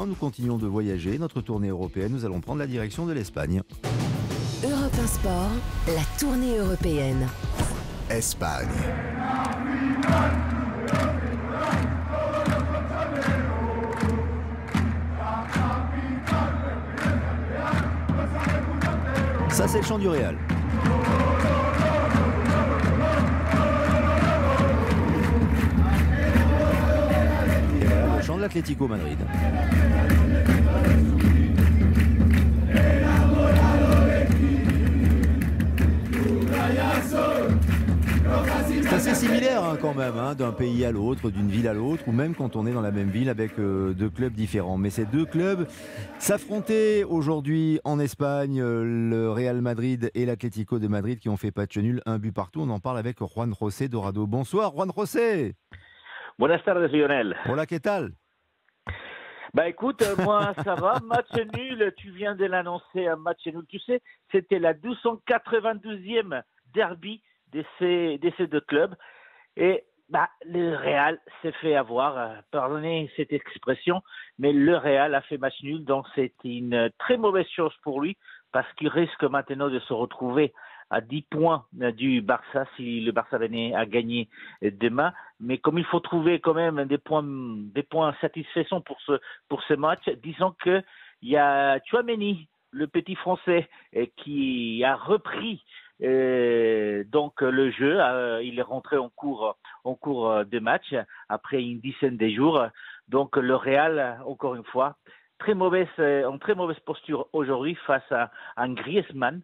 Nous continuons de voyager, notre tournée européenne, nous allons prendre la direction de l'Espagne. Europe 1 Sport, la tournée européenne. Espagne. Ça, c'est le chant du Real. Et voilà le chant de l'Atlético Madrid. C'est assez similaire quand même, d'un pays à l'autre, d'une ville à l'autre, ou même quand on est dans la même ville avec deux clubs différents. Mais ces deux clubs s'affrontaient aujourd'hui en Espagne, le Real Madrid et l'Atlético de Madrid qui ont fait match nul, un but partout. On en parle avec Juan José Dorado. Bonsoir Juan José. Buenas tardes, Lionel. Hola, ¿qué tal? Bah écoute, moi ça va, match nul, tu viens de l'annoncer, un match nul. Tu sais, c'était la 292e derby de ces deux clubs. Et le Real s'est fait avoir, pardonnez cette expression, mais le Real a fait match nul, donc c'est une très mauvaise chose pour lui, parce qu'il risque maintenant de se retrouver à 10 points du Barça si le Barça venait à gagner demain. Mais comme il faut trouver quand même des points satisfaisants pour ce match, disons que il y a Tchouaméni, le petit Français, qui a repris donc le jeu. Il est rentré en cours de match après une dizaine de jours. Donc le Real, encore une fois, en très mauvaise posture aujourd'hui face à un Griezmann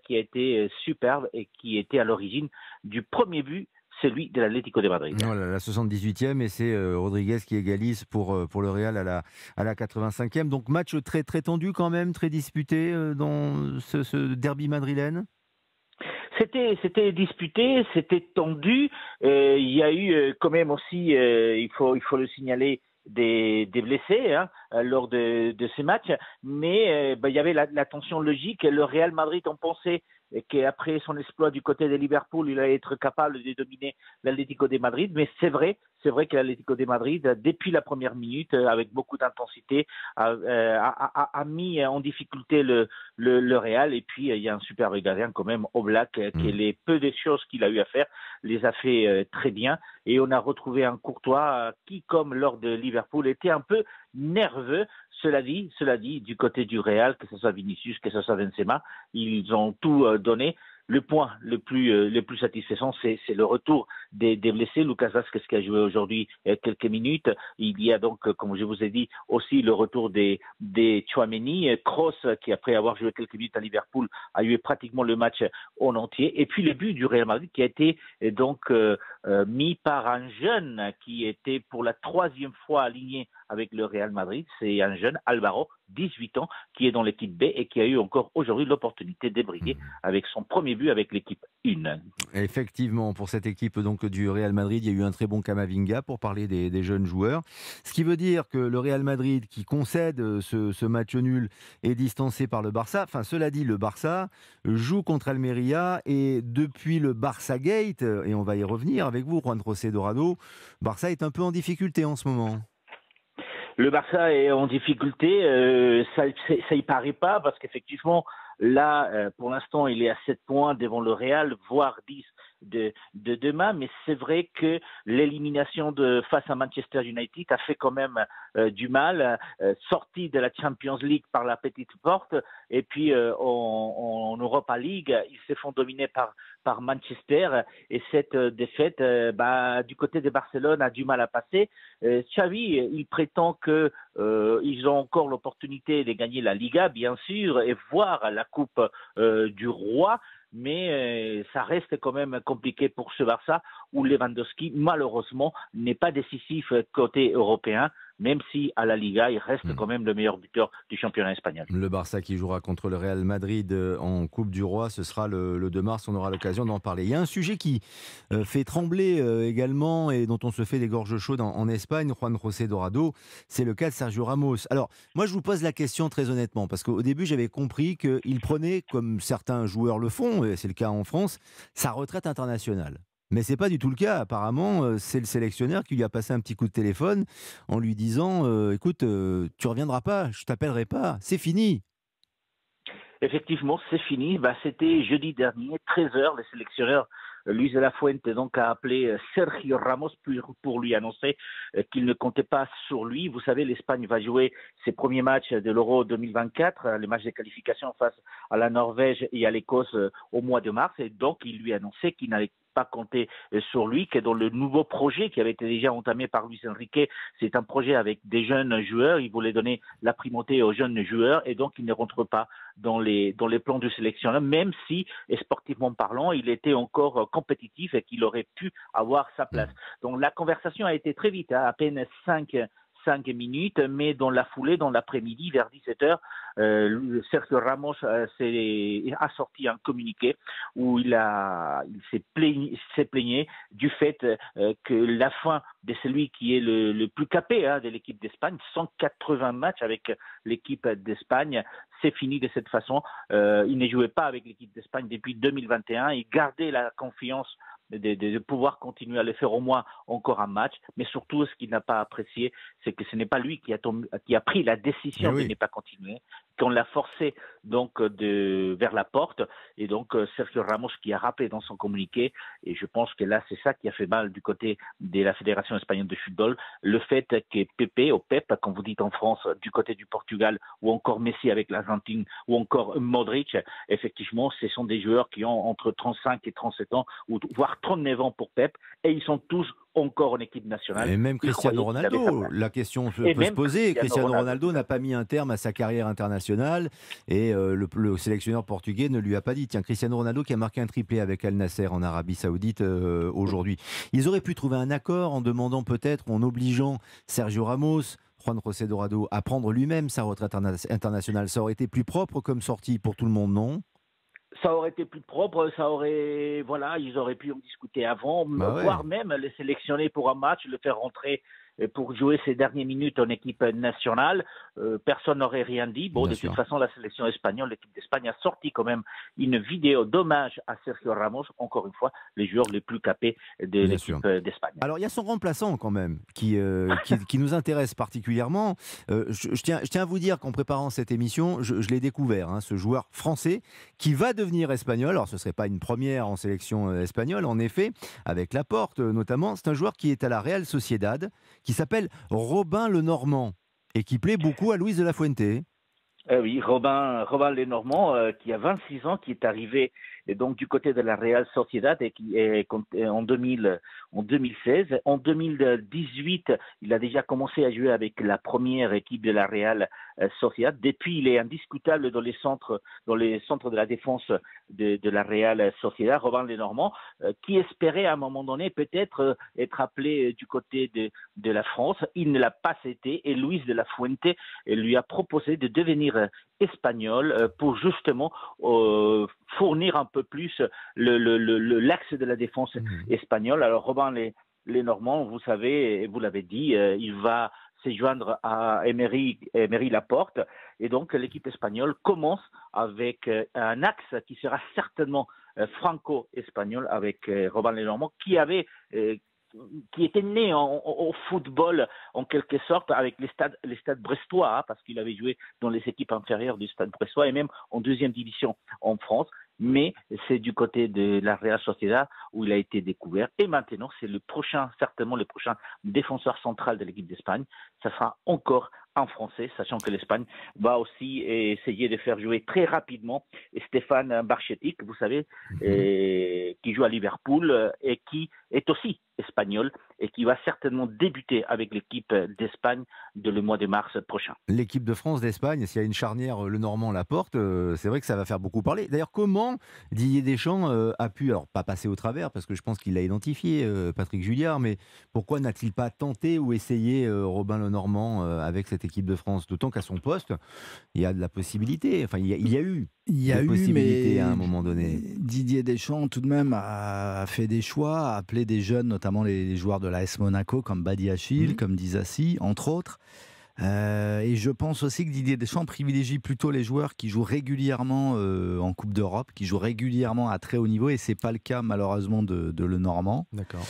qui a été superbe et qui était à l'origine du premier but, celui de l'Atlético de Madrid. Voilà, la 78e, et c'est Rodriguez qui égalise pour le Real à la 85e. Donc match très, très tendu quand même, très disputé dans ce derby madrilène. C'était disputé, c'était tendu. Il y a eu quand même aussi, il faut le signaler, des blessés lors de ces matchs, mais il y avait la tension logique. Le Real Madrid, on pensait qu'après son exploit du côté de Liverpool, il allait être capable de dominer l'Atlético de Madrid, mais c'est vrai que l'Atlético de Madrid, depuis la première minute, avec beaucoup d'intensité, a mis en difficulté le Real. Et puis il y a un superbe gardien quand même, Oblak, qui les peu de choses qu'il a eu à faire les a fait très bien. Et on a retrouvé un Courtois qui, comme lors de Liverpool, était un peu nerveux. Cela dit, du côté du Real, que ce soit Vinicius, que ce soit Benzema, ils ont tout donné. Le point le plus satisfaisant, c'est le retour des blessés. Lucas Vázquez qui a joué aujourd'hui quelques minutes. Il y a donc, comme je vous ai dit, aussi le retour des Tchouaméni, Kroos qui, après avoir joué quelques minutes à Liverpool, a eu pratiquement le match en entier. Et puis le but du Real Madrid qui a été donc mis par un jeune qui était pour la 3e fois aligné avec le Real Madrid. C'est un jeune, Alvaro, 18 ans, qui est dans l'équipe B et qui a eu encore aujourd'hui l'opportunité de briller avec son premier but avec l'équipe 1. Effectivement, pour cette équipe donc du Real Madrid, il y a eu un très bon Camavinga pour parler des jeunes joueurs. Ce qui veut dire que le Real Madrid qui concède ce match nul est distancé par le Barça. Enfin, cela dit, le Barça joue contre Almeria et depuis le Barça Gate, et on va y revenir avec vous, Juan José Dorado, Barça est un peu en difficulté en ce moment. Le Barça est en difficulté, ça y paraît pas, parce qu'effectivement, là, pour l'instant, il est à 7 points devant le Real, voire 10 de demain, mais c'est vrai que l'élimination face à Manchester United a fait quand même du mal, sorti de la Champions League par la petite porte, et puis en Europa League, ils se font dominer par Manchester, et cette défaite, du côté de Barcelone, a du mal à passer. Xavi, il prétend que ils ont encore l'opportunité de gagner la Liga, bien sûr, et voir la Coupe du Roi, mais ça reste quand même compliqué pour ce Barça où Lewandowski, malheureusement, n'est pas décisif côté européen, même si à la Liga, il reste quand même le meilleur buteur du championnat espagnol. Le Barça qui jouera contre le Real Madrid en Coupe du Roi, ce sera le 2 mars, on aura l'occasion d'en parler. Il y a un sujet qui fait trembler également et dont on se fait des gorges chaudes en Espagne, Juan José Dorado, c'est le cas de Sergio Ramos. Alors, moi je vous pose la question très honnêtement, parce qu'au début j'avais compris qu'il prenait, comme certains joueurs le font, et c'est le cas en France, sa retraite internationale. Mais c'est pas du tout le cas. Apparemment, c'est le sélectionneur qui lui a passé un petit coup de téléphone en lui disant écoute, tu reviendras pas, je t'appellerai pas, c'est fini. Effectivement, c'est fini. C'était jeudi dernier, 13 h. Le sélectionneur Luis de la Fuente donc a appelé Sergio Ramos pour lui annoncer qu'il ne comptait pas sur lui. Vous savez, l'Espagne va jouer ses premiers matchs de l'Euro 2024, les matchs de qualification face à la Norvège et à l'Écosse au mois de mars. Et donc, il lui a annoncé qu'il n'allait pas compter sur lui, que dans le nouveau projet qui avait été déjà entamé par Luis Enrique, c'est un projet avec des jeunes joueurs. Il voulait donner la primauté aux jeunes joueurs et donc il ne rentre pas dans les plans du sélectionneur, même si, sportivement parlant, il était encore compétitif et qu'il aurait pu avoir sa place. Donc la conversation a été très vite, à peine 5 minutes, mais dans la foulée, dans l'après-midi, vers 17 h, Sergio Ramos a sorti un communiqué où il s'est plaigné du fait que la fin de celui qui est le plus capé de l'équipe d'Espagne, 180 matchs avec l'équipe d'Espagne, c'est fini de cette façon. Il ne jouait pas avec l'équipe d'Espagne depuis 2021. Il gardait la confiance de pouvoir continuer à le faire au moins encore un match, mais surtout ce qu'il n'a pas apprécié, c'est que ce n'est pas lui qui a pris la décision de ne pas continuer, qu'on l'a forcé donc vers la porte, et donc Sergio Ramos qui a rappelé dans son communiqué, et je pense que là c'est ça qui a fait mal du côté de la Fédération espagnole de football, le fait que Pepe, ou Pep, comme vous dites en France, du côté du Portugal, ou encore Messi avec l'Argentine, ou encore Modric, effectivement ce sont des joueurs qui ont entre 35 et 37 ans, ou voire 39 ans pour Pep, et ils sont tous encore en équipe nationale. Et même Cristiano Ronaldo, la question peut se poser. Cristiano Ronaldo n'a pas mis un terme à sa carrière internationale et le sélectionneur portugais ne lui a pas dit. Tiens, Cristiano Ronaldo qui a marqué un triplé avec Al Nasser en Arabie Saoudite aujourd'hui. Ils auraient pu trouver un accord en demandant peut-être, en obligeant Sergio Ramos, Juan José Dorado à prendre lui-même sa retraite internationale. Ça aurait été plus propre comme sortie pour tout le monde, non ? Ça aurait été plus propre, ils auraient pu en discuter avant, voire même le sélectionner pour un match, le faire rentrer pour jouer ses dernières minutes en équipe nationale. Personne n'aurait rien dit. Bon, toute façon, la sélection espagnole, l'équipe d'Espagne a sorti quand même une vidéo d'hommage à Sergio Ramos, encore une fois, les joueurs les plus capés de l'équipe d'Espagne. Alors, il y a son remplaçant quand même, qui nous intéresse particulièrement. Je tiens à vous dire qu'en préparant cette émission, je l'ai découvert, ce joueur français qui va devenir espagnol. Alors, ce ne serait pas une première en sélection espagnole, en effet, avec Laporte notamment. C'est un joueur qui est à la Real Sociedad, qui s'appelle Robin Lenormand et qui plaît beaucoup à Luis de la Fuente. Oui, Robin Lenormand, qui a 26 ans, qui est arrivé donc du côté de la Real Sociedad et qui est en 2016. En 2018, il a déjà commencé à jouer avec la première équipe de la Real Sociedad. Depuis, il est indiscutable dans les centres de la défense de la Real Sociedad. Robin Lenormand, qui espérait à un moment donné peut-être être appelé du côté de la France. Il ne l'a pas été et Luis de la Fuente lui a proposé de devenir espagnol pour justement fournir un peu plus l'axe de la défense espagnole. Alors Robin Lenormand, vous savez, et vous l'avez dit, il va se joindre à Emery Laporte, et donc l'équipe espagnole commence avec un axe qui sera certainement franco-espagnol avec Robin Lenormand qui était né au football en quelque sorte avec les stades brestois, parce qu'il avait joué dans les équipes inférieures du stade brestois et même en deuxième division en France, mais c'est du côté de la Real Sociedad où il a été découvert et maintenant c'est certainement le prochain défenseur central de l'équipe d'Espagne. Ça sera encore en français, sachant que l'Espagne va aussi essayer de faire jouer très rapidement Stéphane Barchetic, vous savez, qui joue à Liverpool et qui est aussi espagnol et qui va certainement débuter avec l'équipe d'Espagne le mois de mars prochain. L'équipe de France d'Espagne, s'il y a une charnière Lenormand-Laporte, c'est vrai que ça va faire beaucoup parler. D'ailleurs, comment Didier Deschamps a pu, alors pas passer au travers, parce que je pense qu'il l'a identifié, Patrick Julliard, mais pourquoi n'a-t-il pas tenté ou essayé Robin Lenormand avec cette équipe de France? D'autant qu'à son poste, il y a de la possibilité, enfin il y a eu des possibilités à un moment donné. Didier Deschamps, tout de même, a fait des choix, a appelé des jeunes, notamment les joueurs de l'AS Monaco, comme Badiachil, comme Disasi, entre autres. Et je pense aussi que Didier Deschamps privilégie plutôt les joueurs qui jouent régulièrement en Coupe d'Europe, qui jouent régulièrement à très haut niveau, et c'est pas le cas malheureusement de Lenormand. D'accord.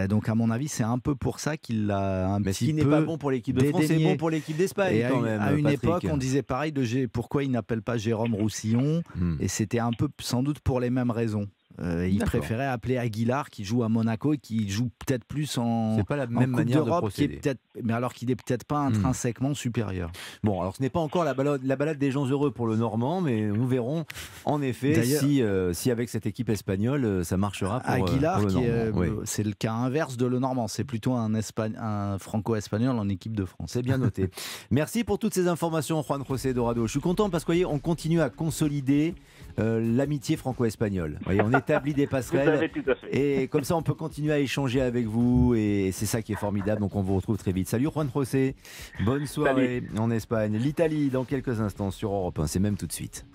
Donc à mon avis, c'est un peu pour ça qu'il l'a un Mais petit ce qui n'est peu pas bon pour l'équipe de France, c'est dédaigné. bon pour l'équipe d'Espagne Et quand même. à une Patrick. époque, on disait pareil de pourquoi il n'appelle pas Jérôme Roussillon, et c'était un peu sans doute pour les mêmes raisons. Il D'accord. préférait appeler Aguilar qui joue à Monaco et qui joue peut-être plus en, C'est pas la en même Coupe manière de d'Europe, procéder. mais alors qu'il est peut-être pas intrinsèquement supérieur. Bon, alors ce n'est pas encore la balade des gens heureux pour le Normand, mais nous verrons en effet D'ailleurs, si avec cette équipe espagnole ça marchera pour, Aguilar, pour le Normand. Oui. c'est le cas inverse de Lenormand. C'est plutôt un franco-espagnol en équipe de France. C'est bien noté. Merci pour toutes ces informations, Juan José Dorado. Je suis content parce que vous voyez, on continue à consolider l'amitié franco-espagnole. Vous voyez, on établit des passerelles. Vous avez tout à fait. Et comme ça, on peut continuer à échanger avec vous. Et c'est ça qui est formidable. Donc, on vous retrouve très vite. Salut, Juan José. Bonne soirée en Espagne. L'Italie, dans quelques instants sur Europe 1. C'est même tout de suite.